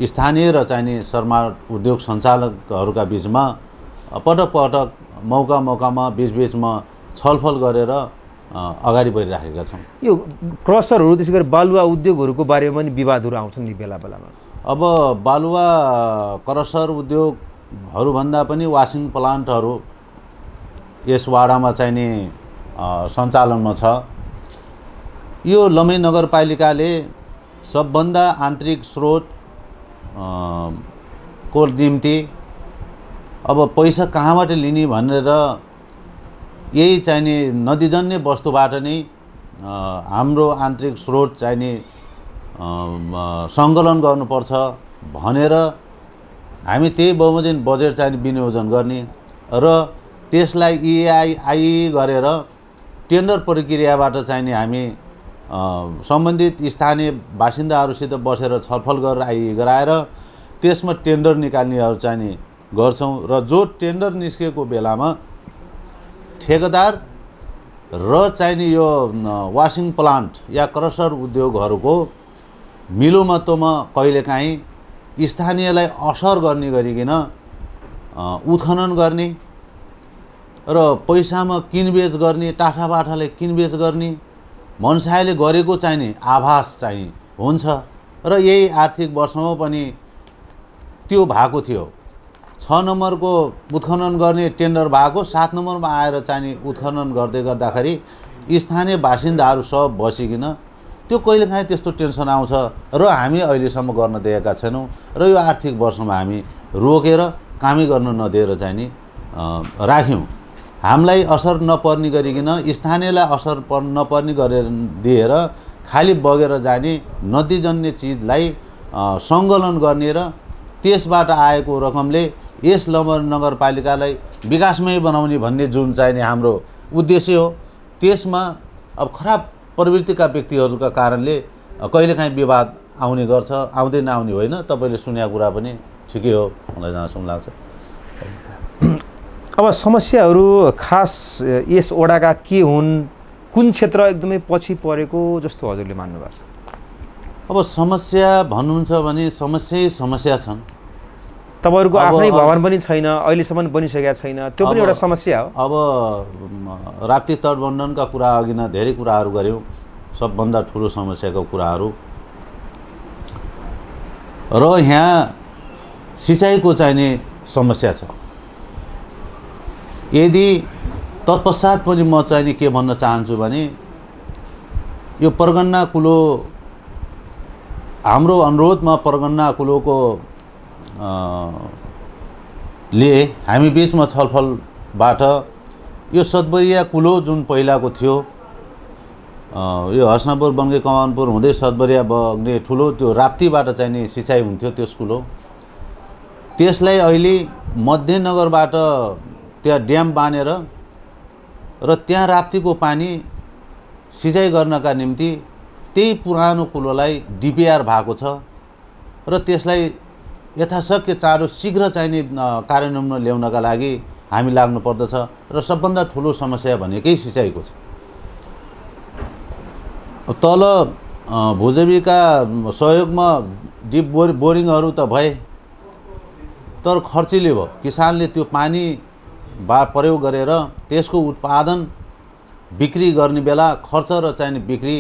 स्थानीय र चाहिने सर्माट उद्योग सञ्चालकहरूका बिचमा पटक पटक मौकामा बीचबीचमा छलफल गरेर अगाडि बढिराखेका छौँ।
यो क्रसरहरू त्यसै गरी बालुवा उद्योगहरूको बारेमा पनि विवादहरू आउँछन् नि बेला बेलामा।
अब बालुवा क्रसर उद्योगहरूभन्दा पनि वासिङ प्लान्टहरू यस वाडामा चाहिने सञ्चालनमा छ। यो लमही नगरपालिकाले सबभन्दा आन्तरिक स्रोत को निम्ति अब पैसा कहाँबाट लिने भनेर यही चाहिने नदीजन्य वस्तुबाट नै हाम्रो आन्तरिक स्रोत चाहिने सङ्कलन गर्नुपर्छ भनेर हामी त्यही बमोजिम बजेट चाहिँ विनियोजन गर्ने र त्यसलाई EII गरेर टेन्डर प्रक्रियाबाट चाहिने हामी सम्बन्धित स्थानीय बासिन्दाहरूसित बसेर छलफल गरेर IE गराएर त्यसमा टेन्डर निकाल्नेहरू चाहिने गर्छौँ र जो टेन्डर निस्केको बेलामा ठेकेदार र चाहिने यो वासिङ प्लान्ट या क्रसर उद्योगहरूको मिलोमतोमा कहिलेकाहीँ स्थानीयलाई असर गर्ने गरिकन उत्खनन गर्ने र पैसामा किनबेच गर्ने टाठाबाठाले किनबेच गर्ने मनसायले गरेको चाहिने आभास चाहिँ हुन्छ र यही आर्थिक वर्षमा पनि त्यो भएको थियो। 6 नम्बरको उत्खनन गर्ने टेन्डर भएको 7 नम्बरमा आएर चाहिने उत्खनन गर्दै गर्दाखेरि स्थानीय बासिन्दाहरू सब बसिकन त्यो कहिलेकाहीँ त्यस्तो टेन्सन आउँछ र हामी अहिलेसम्म गर्न दिएका छैनौँ र यो आर्थिक वर्षमा हामी रोकेर कामै गर्न नदिएर चाहिने राख्यौँ। हामीलाई असर नपर्ने गरिकन स्थानीयलाई असर नपर्ने गरेर दिएर खाली बगेर जाने नदीजन्य चिजलाई सङ्कलन गर्ने र त्यसबाट आएको रकमले यस नगरपालिकालाई विकासमय बनाउने भन्ने जुन चाहिने हाम्रो उद्देश्य हो त्यसमा अब खराब प्रवृत्तिका व्यक्तिहरूका कारणले कहिलेकाहीँ विवाद आउने गर्छ। आउँदै नआउने होइन, तपाईँले सुनेको कुरा पनि ठिकै हो मलाई जहाँसम्म लाग्छ।
अब समस्याहरू खास यस वडाका के हुन्, कुन क्षेत्र एकदमै पछि परेको जस्तो हजुरले मान्नुभएको छ?
अब समस्या भन्नुहुन्छ भने समस्या छन्।
तपाईँहरूको आफ्नै भवन पनि छैन, अहिलेसम्म बनिसकेका छैन, त्यो पनि एउटा समस्या हो।
अब राप्ती तटबन्धनका कुरा अघि न धेरै कुराहरू गऱ्यौँ, सबभन्दा ठुलो समस्याको कुराहरू र यहाँ सिँचाइको चाहिने समस्या छ। यदि तत्पश्चात पनि म चाहिने के भन्न चाहन्छु भने यो परगन्ना कुलो हाम्रो अनुरोधमा परगन्ना कुलोको लिए हामी बिचमा छलफलबाट यो सतबरिया कुलो जुन पहिलाको थियो, यो हसनपुर बङ्गे कमानपुर हुँदै सतबरिया बग्ने ठुलो त्यो राप्तीबाट चाहिँ नि सिँचाइ हुन्थ्यो त्यस कुलो, त्यसलाई अहिले मध्यनगरबाट त्यहाँ ड्याम बानेर र त्यहाँ राप्तीको पानी सिँचाइ गर्नका निम्ति त्यही पुरानो कुलोलाई डिपिआर भएको छ र त्यसलाई यथाशक्य चाँडो शीघ्र चाहिने कार्यान्वयनमा ल्याउनका लागि हामी लाग्नु पर्दछ र सबभन्दा ठुलो समस्या भनेकै सिँचाइको छ। तल भूजैविका सहयोगमा डिप बोरिङहरू त भए, तर खर्चिलो भयो। किसानले त्यो पानी प्रयोग गरेर त्यसको उत्पादन बिक्री गर्ने बेला खर्च र चाहिने बिक्री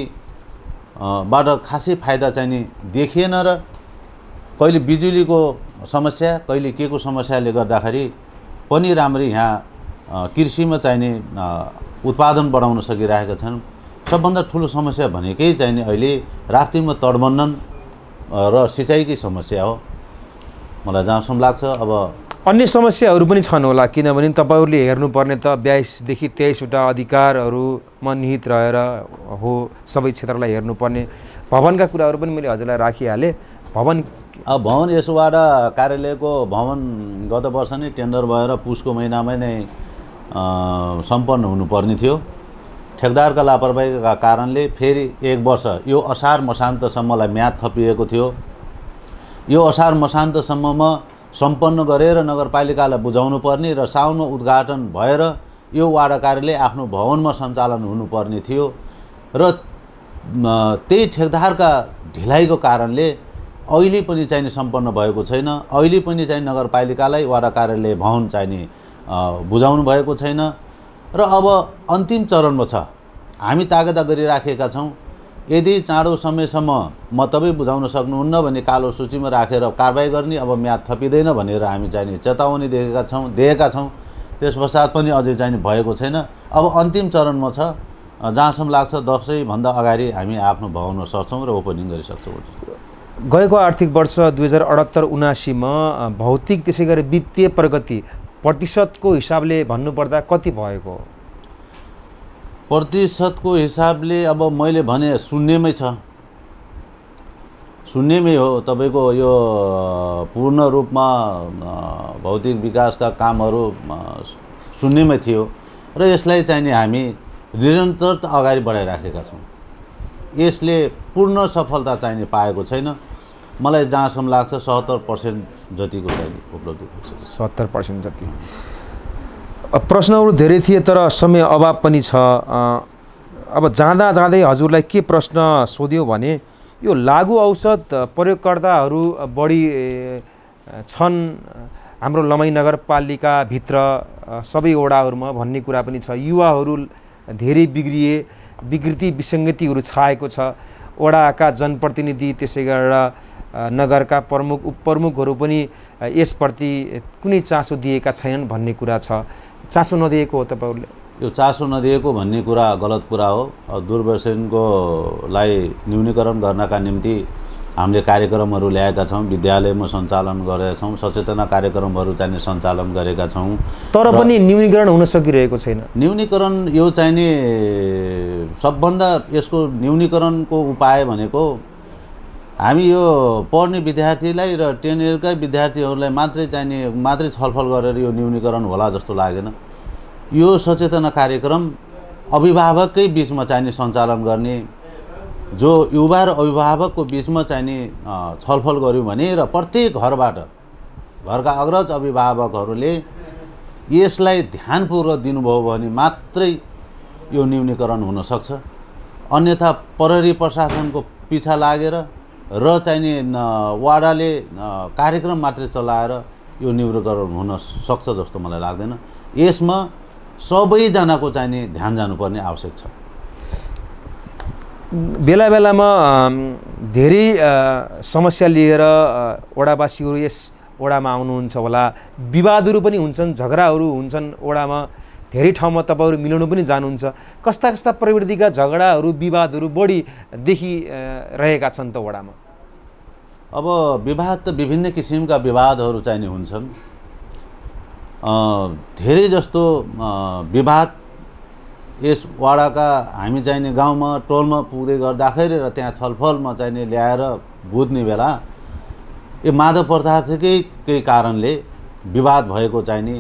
बाट खासै फाइदा चाहिने देखिएन र कहिले बिजुलीको समस्या, कहिले के को समस्याले गर्दाखेरि पनि राम्ररी यहाँ कृषिमा चाहिने उत्पादन बढाउन सकिरहेका छन्। सबभन्दा ठुलो समस्या भनेकै चाहिने अहिले राप्तीमा तटबन्धन र सिँचाइकै समस्या हो मलाई जहाँसम्म लाग्छ। अब
अन्य समस्याहरू पनि छन् होला, किनभने तपाईहरूले हेर्नुपर्ने त 22 देखि 23वटा अधिकारहरूमा निहित रहेर हो सबै क्षेत्रलाई हेर्नुपर्ने। भवनका कुराहरू पनि मैले हजुरलाई राखिहालेँ। भवन
यसोवाडा कार्यालयको भवन गत वर्ष नै टेन्डर भएर पुसको महिनामै नै सम्पन्न हुनुपर्ने थियो। ठेकदारका लापरवाहीका कारणले फेरि 1 वर्ष यो असार मसान्तसम्मलाई म्याद थपिएको थियो। यो असार मसान्तसम्ममा सम्पन्न गरेर नगरपालिकालाई बुझाउनु पर्ने र साउनमा उद्घाटन भएर यो वाडा कार्यालय आफ्नो भवनमा सञ्चालन हुनुपर्ने थियो र त्यही ठेकदारका ढिलाइको कारणले अहिले पनि चाहिने सम्पन्न भएको छैन। अहिले पनि चाहिँ नगरपालिकालाई वाडा कार्यालय भवन चाहिने बुझाउनु भएको छैन र अब अन्तिम चरणमा छ। हामी तागदा गरिराखेका छौँ, यदि चाँडो समयसम्म म तपाईँ बुझाउन सक्नुहुन्न भने कालो सूचीमा राखेर कारबाही गर्ने, अब म्याद थपिँदैन भनेर हामी चाहिने चेतावनी दिएका छौँ। त्यस पश्चात पनि अझै चाहिने भएको छैन। अब अन्तिम चरणमा छ। जहाँसम्म लाग्छ दसैँभन्दा अगाडि हामी आफ्नो भवनमा सर्छौँ र ओपनिङ गरिसक्छौँ।
गएको आर्थिक वर्ष 2078-79मा भौतिक त्यसै गरी वित्तीय प्रगति प्रतिशतको हिसाबले भन्नुपर्दा कति भएको?
प्रतिशतको हिसाबले अब मैले भने शून्यमै छ, शून्यमै हो। तपाईँको यो पूर्ण रूपमा भौतिक विकासका कामहरू शून्यमै थियो र यसलाई चाहिने हामी निरन्तर अगाडि बढाइराखेका छौँ। यसले पूर्ण सफलता चाहिने पाएको छैन। मलाई जहाँसम्म लाग्छ 70% जतिको चाहिने उपलब्धि भएको छ।
70% जति। प्रश्नहरू धेरै थिए तर समय अभाव पनि छ। अब जाँदै हजुरलाई के प्रश्न सोध्यो भने यो लागु औषध प्रयोगकर्ताहरू बढी छन् हाम्रो लमही नगरपालिकाभित्र सबै वडाहरूमा भन्ने कुरा पनि छ। युवाहरू धेरै विकृति विसङ्गतिहरू छाएको छ। वडाका जनप्रतिनिधि त्यसै गरेर नगरका प्रमुख उपप्रमुखहरू पनि यसप्रति कुनै चासो दिएका छैनन् भन्ने कुरा छ। चासो नदिएको हो तपाईँहरूले?
यो चासो नदिएको भन्ने कुरा गलत कुरा हो। दुर्व्यसनकोलाई न्यूनीकरण गर्नका निम्ति हामीले कार्यक्रमहरू ल्याएका छौँ, विद्यालयमा सञ्चालन गरेका छौँ, सचेतना कार्यक्रमहरू चाहिँ सञ्चालन गरेका छौँ,
तर पनि न्यूनीकरण हुन सकिरहेको छैन।
न्यूनीकरण यो चाहिने सबभन्दा यसको न्यूनीकरणको उपाय भनेको हामी यो पढ्ने विद्यार्थीलाई र 10 इयरका विद्यार्थीहरूलाई मात्रै छलफल गरेर यो न्यूनीकरण होला जस्तो लागेन। यो सचेतना कार्यक्रम अभिभावककै बिचमा चाहिने सञ्चालन गर्ने, जो युवा र अभिभावकको बिचमा चाहिने छलफल गर्यो भने र प्रत्येक घरका अग्रज अभिभावकहरूले यसलाई ध्यानपूर्वक दिनुभयो भने मात्रै यो न्यूनीकरण हुन सक्छ। अन्यथा प्रहरी प्रशासनको पिछा लागेर र चाहिने वाडाले कार्यक्रम मात्रै चलाएर यो न्यूनीकरण हुन सक्छ जस्तो मलाई लाग्दैन। यसमा सबैजनाको चाहिने ध्यान जानुपर्ने आवश्यक छ।
बेला बेलामा धेरै समस्या लिएर वडावासीहरू यस वडामा आउनुहुन्छ होला, विवादहरू पनि हुन्छन्, झगडाहरू हुन्छन् वडामा। धेरै ठाउँमा तपाईँहरू मिलाउनु पनि जानुहुन्छ। कस्ता प्रवृत्तिका झगडाहरू विवादहरू बढी देखिरहेका छन् त वडामा?
अब विवाद त विभिन्न किसिमका विवादहरू चाहिने हुन्छन्। धेरै जस्तो विवाद यस वाडाका हामी चाहिने गाउँमा टोलमा पुग्दै गर्दाखेरि र त्यहाँ छलफलमा चाहिने ल्याएर बुझ्ने बेला यो मादक पदार्थकै केही कारणले विवाद भएको चाहिने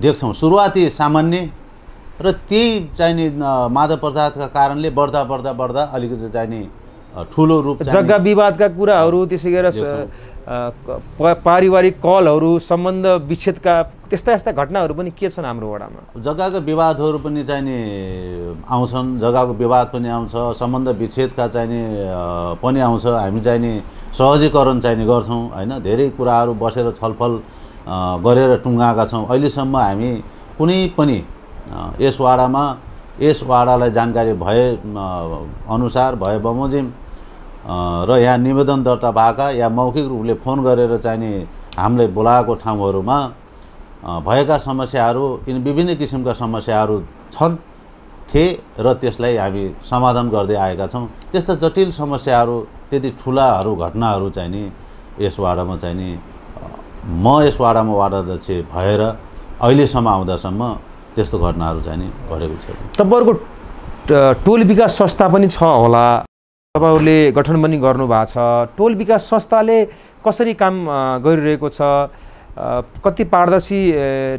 देख्छौँ। सुरुवाती सामान्य र त्यही चाहिने मादक पदार्थका कारणले बढ्दा अलिकति चाहिने ठुलो रूप
जग्गा विवादका कुराहरू, त्यसै गरेर पारिवारिक कलहरू, सम्बन्ध विच्छेदका त्यस्ता घटनाहरू पनि के छन् हाम्रो वडामा?
जग्गाका विवादहरू पनि चाहिने आउँछन्, जग्गाको विवाद पनि आउँछ, सम्बन्ध विच्छेदका चाहिने पनि आउँछ। हामी चाहिने सहजीकरण चाहिने गर्छौँ हैन, धेरै कुराहरू बसेर छलफल गरेर टुङ्गाएका छौँ। अहिलेसम्म हामी कुनै पनि यस वाडालाई जानकारी भए अनुसार भए बमोजिम र यहाँ निवेदन दर्ता भएका या मौखिक रूपले फोन गरेर चाहिने हामीले बोलाएको ठाउँहरूमा भएका समस्याहरू, यिन विभिन्न किसिमका समस्याहरू थिए र त्यसलाई हामी समाधान गर्दै आएका छौँ। त्यस्ता जटिल समस्याहरू, त्यति ठुलाहरू घटनाहरू चाहिने यस वाडामा चाहिने म यस वाडामा वार्ड अध्यक्ष भएर अहिलेसम्म आउँदासम्म त्यस्तो घटनाहरू चाहिने घटेको छैन।
तपाईँहरूको टोल विकास संस्था पनि छ होला, तपाईँहरूले गठन पनि गर्नुभएको छ। टोल विकास संस्थाले कसरी काम गरिरहेको छ, कति पारदर्शी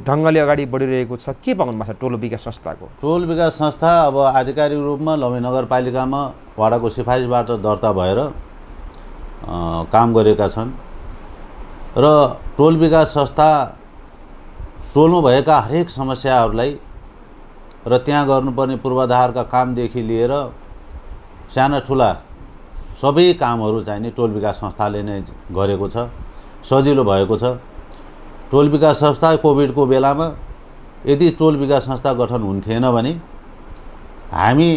ढङ्गले अगाडि बढिरहेको छ, के पाउनु भएको छ टोल विकास संस्थाको?
टोल विकास संस्था अब आधिकारिक रूपमा लमही नगरपालिकामा वाडाको सिफारिसबाट दर्ता भएर काम गरेका छन् र टोल विकास संस्था टोलमा भएका हरेक समस्याहरूलाई र त्यहाँ गर्नुपर्ने पूर्वाधारका कामदेखि लिएर साना ठुला सबै कामहरू चाहिने टोल विकास संस्थाले नै गरेको छ, सजिलो भएको छ। टोल विकास संस्था कोभिडको बेलामा यदि टोल विकास संस्था गठन हुन्थेन भने हामी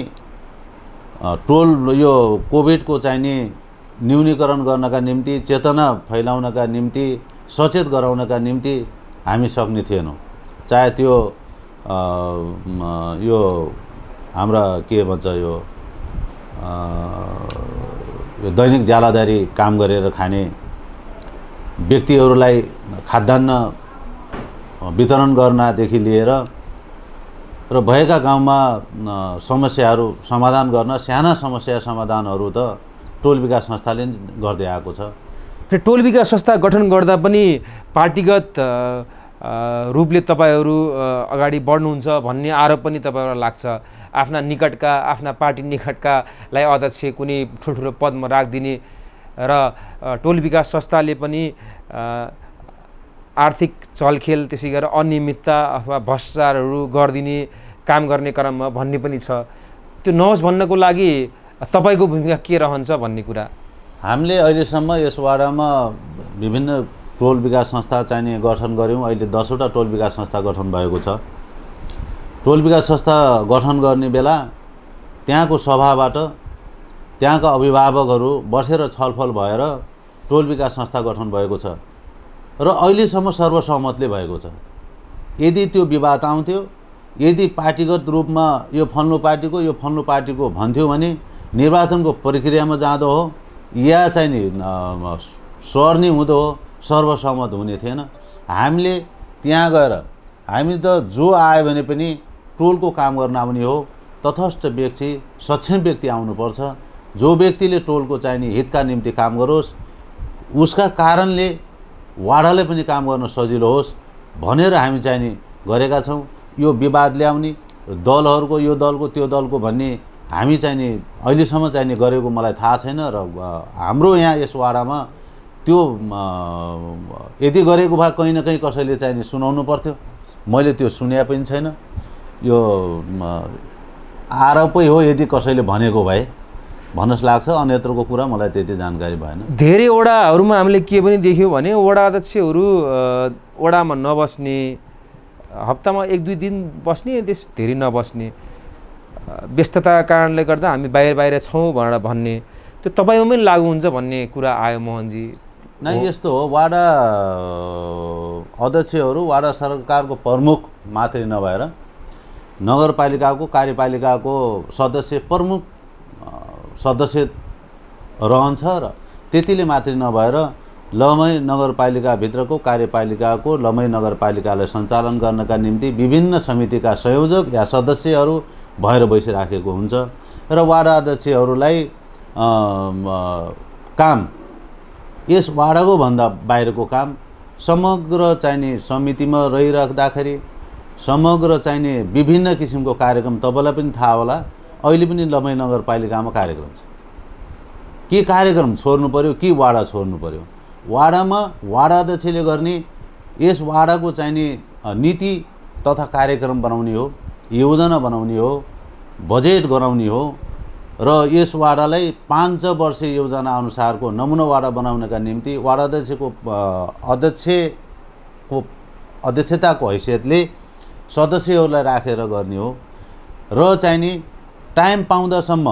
टोल यो कोभिडको चाहिने न्यूनीकरण गर्नका निम्ति, चेतना फैलाउनका निम्ति, सचेत गराउनका निम्ति हामी सक्ने थिएनौँ। चाहे त्यो यो हाम्रा के भन्छ यो दैनिक ज्यालादारी काम गरेर खाने व्यक्तिहरूलाई खाद्यान्न वितरण गर्नदेखि लिएर र भएका गाउँमा समस्याहरू समाधान गर्न साना समस्या समाधानहरू त टोल विकास संस्थाले गर्दै आएको छ।
फेरि टोल विकास संस्था गठन गर्दा पनि पार्टीगत रूपले तपाईँहरू अगाडि बढ्नुहुन्छ भन्ने आरोप पनि तपाईँहरूलाई लाग्छ। आफ्ना निकटका, आफ्ना पार्टी निकटकालाई अध्यक्ष कुनै ठुल्ठुलो पदमा राखिदिने र टोल विकास संस्थाले पनि आर्थिक चलखेल, त्यसै गरेर अनियमितता अथवा भ्रष्टाचारहरू गरिदिने काम गर्ने क्रममा भन्ने पनि छ। त्यो नहोस् भन्नको लागि तपाईँको भूमिका के रहन्छ भन्ने कुरा?
हामीले अहिलेसम्म यस वाडामा विभिन्न टोल विकास संस्था चाहिने गठन गऱ्यौँ। अहिले 10 वटा टोल विकास संस्था गठन भएको छ। टोल विकास संस्था गठन गर्ने बेला त्यहाँको सभाबाट त्यहाँका अभिभावकहरू बसेर छलफल भएर टोल विकास संस्था गठन भएको छ र अहिलेसम्म सर्वसहमतले भएको छ। यदि त्यो विवाद आउँथ्यो, यदि पार्टीगत रूपमा यो फल्नु पार्टीको भन्थ्यो भने निर्वाचनको प्रक्रियामा जाँदो हो या चाहिँ नि सर्ने हुँदो हो, सर्वसहमत हुने थिएन। हामीले त्यहाँ गएर हामी त जो आयो भने पनि टोलको काम गर्न आउने हो, तटस्थ व्यक्ति, सक्षम व्यक्ति आउनुपर्छ। जो व्यक्तिले टोलको चाहिने हितका निम्ति काम गरोस्, उसका कारणले वाडाले पनि काम गर्न सजिलो होस् भनेर हामी चाहिने गरेका छौँ। यो विवाद ल्याउने दलहरूको, यो दलको त्यो दलको भन्ने हामी चाहिने अहिलेसम्म चाहिने गरेको मलाई थाहा छैन र हाम्रो यहाँ यस वाडामा त्यो यदि गरेको भए कहीँ न कहीँ कसैले चाहिने सुनाउनु पर्थ्यो। मैले त्यो सुने पनि छैन। यो आरोपै हो यदि कसैले भनेको भए भन्नुहोस् लाग्छ। अन्यत्रको कुरा मलाई त्यति जानकारी भएन।
धेरै वडाहरूमा हामीले के पनि देख्यौँ भने वडा अध्यक्षहरू वडामा नबस्ने, हप्तामा 1-2 दिन बस्ने, त्यस धेरै नबस्ने, व्यस्तताका कारणले गर्दा हामी बाहिर छौँ भनेर भन्ने, त्यो तपाईँमा पनि लागु हुन्छ भन्ने कुरा आयो मोहनजी।
नै यस्तो हो, वाडा अध्यक्षहरू वाडा सरकारको प्रमुख मात्रै नभएर नगरपालिकाको कार्यपालिकाको सदस्य प्रमुख सदस्य रहन्छ र त्यतिले मात्रै नभएर लमही नगरपालिकाभित्रको कार्यपालिकाको लमही नगरपालिकालाई सञ्चालन गर्नका निम्ति विभिन्न समितिका संयोजक या सदस्यहरू भएर बसिराखेको हुन्छ र वार्ड अध्यक्षहरूलाई काम यस वार्डको भन्दा बाहिरको काम समग्र चाहिने समितिमा रहिराख्दाखेरि समग्र चाहिने विभिन्न किसिमको कार्यक्रम तपाईँलाई पनि थाहा होला। अहिले पनि लमही नगरपालिकामा कार्यक्रम छ। के कार्यक्रम छोड्नु पर्यो कि वार्डा छोड्नु पर्यो? वार्डामा वार्ड अध्यक्षले गर्ने यस वार्डाको चाहिने नीति तथा कार्यक्रम बनाउने हो, योजना बनाउने हो, बजेट गराउने हो र यस वार्डालाई 5 वर्ष योजना अनुसारको नमुना वार्डा बनाउनका निम्ति वार्ड अध्यक्षताको हैसियतले सदस्यहरूलाई राखेर गर्ने हो र चाहिने टाइम पाउँदासम्म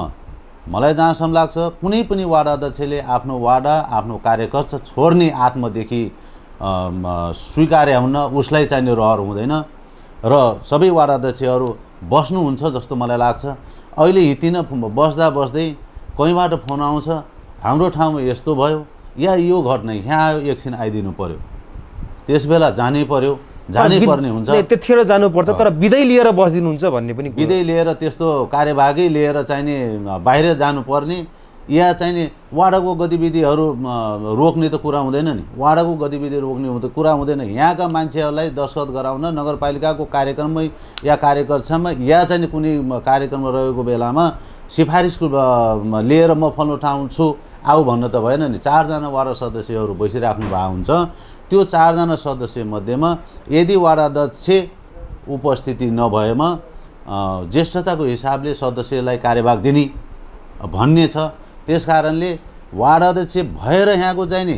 मलाई जहाँसम्म लाग्छ कुनै पनि वार्ड अध्यक्षले आफ्नो वार्ड आफ्नो कार्यकर्ता छोड्ने आत्मदेखि स्वीकार्य हुन्न उसलाई चाहिने रहर हुँदैन र सबै वार्ड अध्यक्षहरू बस्नुहुन्छ जस्तो मलाई लाग्छ। अहिले हितिन बस्दै कहीँबाट फोन आउँछ हाम्रो ठाउँमा यस्तो भयो या यो घटना यहाँ एकछिन आइदिनु पर्यो, त्यसबेला जानै पर्यो, जानै पर्ने हुन्छ।
त्यतिखेर जानुपर्छ तर बिदै लिएर बसिदिनुहुन्छ भन्ने पनि
बिदै लिएर त्यस्तो कार्यभागै लिएर चाहिने बाहिर जानुपर्ने या चाहिने वार्डको गतिविधिहरू रोक्ने त कुरा हुँदैन नि। वार्डको गतिविधि रोक्ने त कुरा हुँदैन। यहाँका मान्छेहरूलाई दस्तखत गराउन नगरपालिकाको कार्यक्रममै या कार्यकक्षामा या चाहिँ कुनै कार्यक्रममा रहेको बेलामा सिफारिसको लिएर म फल्नु ठाउँ छु आऊ भन्न त भएन नि। 4 जना वार्ड सदस्यहरू बसिराख्नु भएको हुन्छ। त्यो 4 जना सदस्य मध्येमा यदि वार्ड अध्यक्ष उपस्थिति नभएमा ज्येष्ठताको हिसाबले सदस्यलाई कार्यभाग दिने भन्ने छ। त्यसकारणले वार्ड अध्यक्ष भएर यहाँको चाहिँ नि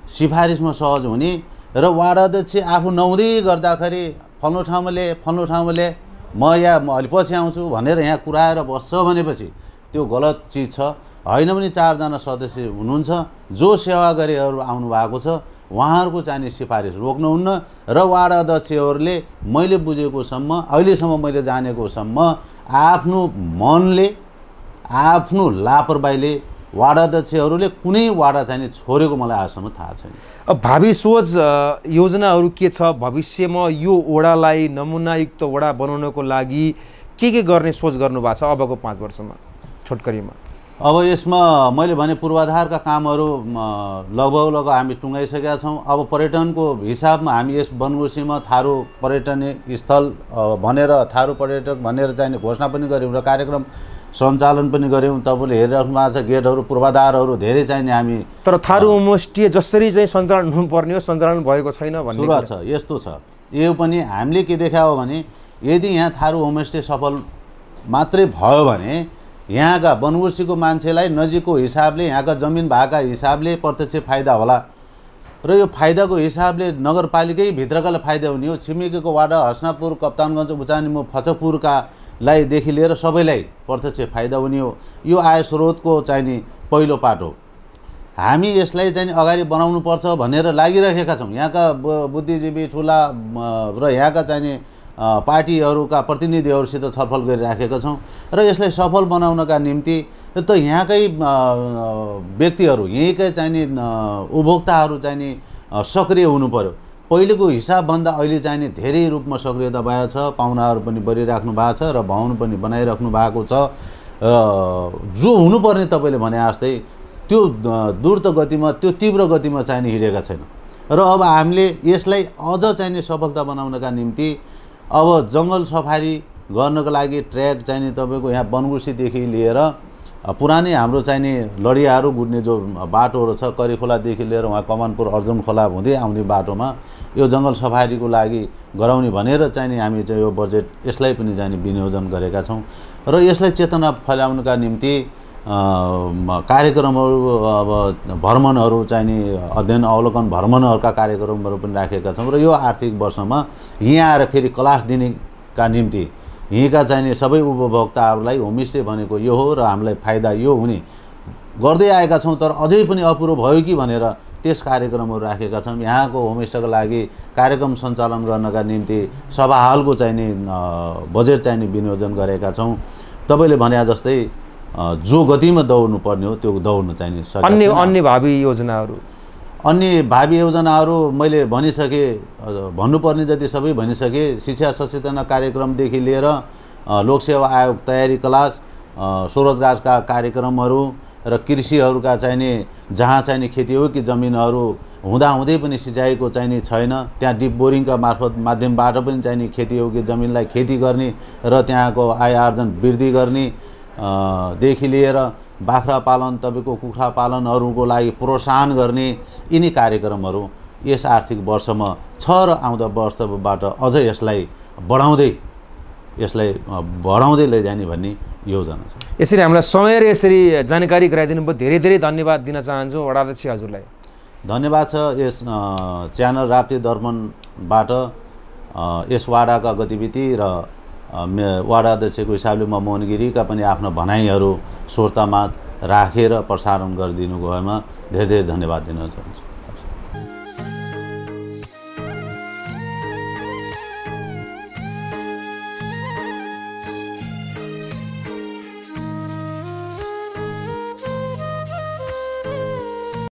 सिफारिसमा सहज हुने र वार्ड अध्यक्ष आफू नहुँदै गर्दाखेरि फल्नु ठाउँमा ले म अलि पछि आउँछु भनेर यहाँ कुराएर बस्छ भनेपछि त्यो गलत चिज छ। होइन पनि 4 जना सदस्य हुनुहुन्छ जो सेवा गरेहरू आउनु भएको छ उहाँहरूको चाहिने सिफारिस रोक्नुहुन्न र वार्ड अध्यक्षहरूले मैले बुझेकोसम्म अहिलेसम्म मैले जानेकोसम्म आफ्नो मनले आफ्नो लापरवाहीले वार्ड अध्यक्षहरूले कुनै वार्ड चाहिने छोडेको मलाई आजसम्म थाहा छैन।
अब भावी सोच योजनाहरू के छ? भविष्यमा यो वडालाई नमुनायुक्त वडा बनाउनको लागि के गर्ने सोच गर्नु भएको छ अबको 5 वर्षमा छोटकरीमा?
अब यसमा मैले भने पूर्वाधारका कामहरू लगभग हामी टुङ्गाइसकेका छौँ। अब पर्यटनको हिसाबमा हामी यस बनगुसीमा थारू पर्यटन स्थल भनेर थारू पर्यटक भनेर चाहिने घोषणा पनि गऱ्यौँ र कार्यक्रम सञ्चालन पनि गऱ्यौँ। तपाईँले हेरिराख्नु भएको छ गेटहरू पूर्वाधारहरू धेरै चाहिने हामी। तर
थारू होमस्टे जसरी चाहिँ सञ्चालन हुनुपर्ने हो सञ्चालन भएको छैन भन्ने
कुरा छ। यस्तो छ, यो पनि हामीले के देखायो भने यदि यहाँ थारू होमस्टे सफल मात्रै भयो भने यहाँका बनगुसीको मान्छेलाई नजिकको हिसाबले यहाँका जमिन भाका हिसाबले प्रत्यक्ष फाइदा होला र यो फाइदाको हिसाबले नगरपालिकै भित्रकालाई फाइदा हुने हो। छिमेकीको वार्ड हस्नापुर, कप्तानगञ्ज, उचानीमु, फचकपुरका देखि लिएर सबैलाई प्रत्यक्ष फाइदा हुने हो। यो आय स्रोतको चाहिने पहिलो पाटो हामी यसलाई चाहिँ अगाडि बनाउनुपर्छ भनेर लागिरहेका छौँ। यहाँका बुद्धिजीवी ठुला र यहाँका चाहिने पार्टीहरूका प्रतिनिधिहरूसित छलफल गरिराखेका छौँ र यसलाई सफल बनाउनका निम्ति त यहाँकै व्यक्तिहरू यहीँकै चाहिने उपभोक्ताहरू चाहिने सक्रिय हुनु पर्यो। पहिलेको हिसाबभन्दा अहिले चाहिने धेरै रूपमा सक्रियता भएको छ। पाहुनाहरू पनि बढिराख्नु भएको छ र भवन पनि बनाइराख्नु भएको छ। जो हुनुपर्ने तपाईँले भने जस्तै त्यो द्रुत गतिमा त्यो तीव्र गतिमा चाहिने हिँडेका छैन र अब हामीले यसलाई अझ चाहिने सफलता बनाउनका निम्ति अब जङ्गल सफारी गर्नको लागि ट्र्याक चाहिने तपाईँको यहाँ बनगुसीदेखि लिएर पुरानै हाम्रो चाहिने लडियाहरू गुड्ने जो बाटोहरू छ करिखोलादेखि लिएर उहाँ कमानपुर अर्जुन खोला हुँदै आउने बाटोमा यो जङ्गल सफारीको लागि गराउने भनेर चाहिने हामी चाहिँ यो बजेट यसलाई पनि चाहिने विनियोजन गरेका छौँ र यसलाई चेतना फैलाउनका निम्ति कार्यक्रमहरू अब भ्रमणहरू चाहिने अध्ययन अवलोकन भ्रमणहरूका कार्यक्रमहरू पनि राखेका छौँ र यो आर्थिक वर्षमा यहाँ आएर फेरि क्लास दिनेका निम्ति यहीँका चाहिने सबै उपभोक्ताहरूलाई होमस्टे भनेको यो हो र हामीलाई फाइदा यो हुने गर्दै आएका छौँ। तर अझै पनि अपुरो भयो कि भनेर त्यस कार्यक्रमहरू राखेका छौँ। यहाँको होमस्टेको लागि कार्यक्रम सञ्चालन गर्नका निम्ति सभा हालको चाहिने बजेट चाहिने विनियोजन गरेका छौँ। तपाईँले भने जस्तै जो गतिमा दौड्नु पर्ने हो त्यो दौड्न चाहिने
अन्य भावी योजनाहरू
अन्य भावी योजनाहरू मैले भनिसकेँ, भन्नुपर्ने जति सबै भनिसकेँ। शिक्षा सचेतना कार्यक्रमदेखि लिएर लोकसेवा आयोग तयारी क्लास, स्वरोजगारका कार्यक्रमहरू र कृषिहरूका चाहिने जहाँ चाहिने खेतीयोग्य जमिनहरू हुँदाहुँदै पनि सिँचाइको चाहिने छैन, त्यहाँ डिप बोरिङका माध्यमबाट पनि चाहिने खेतीयोग्य जमिनलाई खेती गर्ने र त्यहाँको आय आर्जन वृद्धि गर्ने देखि लिएर बाख्रा पालन, तपाईँको कुखुरा पालनहरूको लागि प्रोत्साहन गर्ने यिनी कार्यक्रमहरू यस आर्थिक वर्षमा छ र आउँदो वर्षबाट अझ यसलाई बढाउँदै लैजाने भन्ने योजना छ।
यसरी हामीलाई समय र यसरी जानकारी गराइदिनु भयो, धेरै धेरै धन्यवाद दिन चाहन्छु वडाध्यक्ष हजुरलाई।
धन्यवाद छ यस च्यानल राप्ती दर्पणबाट यस वाडाका गतिविधि र वाडा अध्यक्षको हिसाबले म मोहन गिरीका पनि आफ्नो भनाइहरू श्रोतामाझ राखेर प्रसारण गरिदिनु भएमा धेरै धेरै धन्यवाद दिन चाहन्छु।